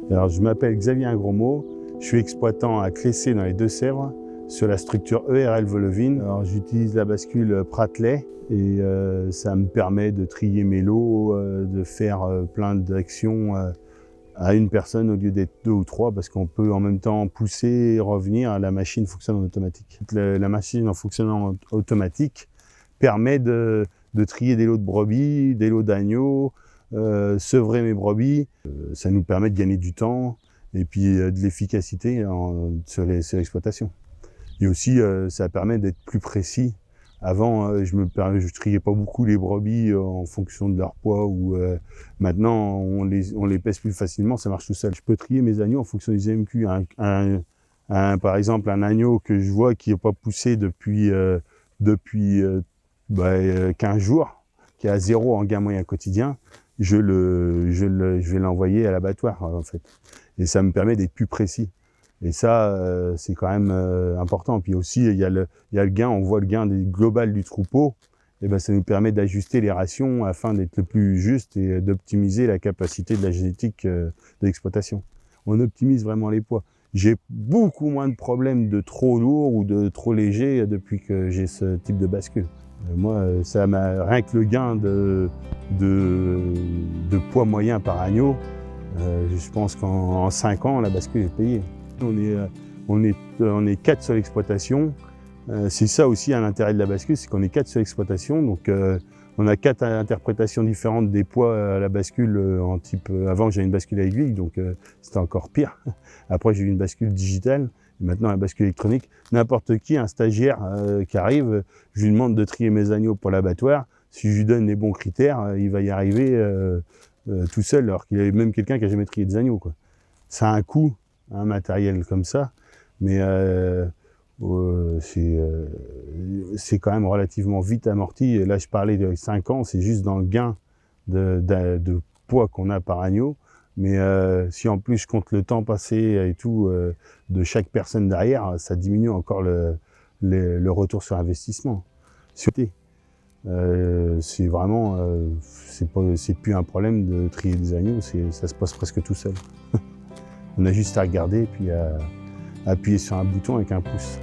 Alors, je m'appelle Xavier Ingrosmot, je suis exploitant à Clessé dans les Deux-Sèvres sur la structure ERL Volovine. Alors, j'utilise la bascule Pratley et ça me permet de trier mes lots, de faire plein d'actions à une personne au lieu d'être 2 ou 3 parce qu'on peut en même temps pousser et revenir. La machine fonctionne en automatique. La machine en fonctionnant en automatique permet de trier des lots de brebis, des lots d'agneaux, sevrer mes brebis. Ça nous permet de gagner du temps et puis de l'efficacité sur l'exploitation. Et aussi, ça permet d'être plus précis. Avant, je triais pas beaucoup les brebis en fonction de leur poids. Maintenant, on les pèse plus facilement, ça marche tout seul. Je peux trier mes agneaux en fonction des IMQ. Par exemple, un agneau que je vois qui n'est pas poussé depuis 15 jours, qui est à 0 en gain moyen quotidien, je vais l'envoyer à l'abattoir en fait. Et ça me permet d'être plus précis. Et ça, c'est quand même important. Puis aussi, il y a le gain, on voit le gain global du troupeau. Et ben, ça nous permet d'ajuster les rations afin d'être le plus juste et d'optimiser la capacité de la génétique de l'exploitation. On optimise vraiment les poids. J'ai beaucoup moins de problèmes de trop lourd ou de trop léger depuis que j'ai ce type de bascule. Moi, rien que le gain de poids moyen par agneau, je pense qu'en 5 ans, la bascule est payée. On est 4 sur l'exploitation. C'est ça aussi l'intérêt de la bascule, c'est qu'on est 4 sur l'exploitation. Donc on a 4 interprétations différentes des poids à la bascule en type. Avant j'avais une bascule à aiguille, donc c'était encore pire. Après j'ai eu une bascule digitale, et maintenant la bascule électronique. N'importe qui, un stagiaire qui arrive, je lui demande de trier mes agneaux pour l'abattoir. Si je lui donne les bons critères, il va y arriver tout seul, alors qu'il y a même quelqu'un qui a jamais trié des agneaux, quoi. Ça a un coût, un matériel comme ça, mais c'est quand même relativement vite amorti. Et là, je parlais de 5 ans, c'est juste dans le gain de poids qu'on a par agneau. Mais si en plus je compte le temps passé et tout de chaque personne derrière, ça diminue encore le retour sur investissement. C'est vraiment, c'est plus un problème de trier des agneaux, ça se passe presque tout seul. On a juste à regarder et puis à appuyer sur un bouton avec un pouce.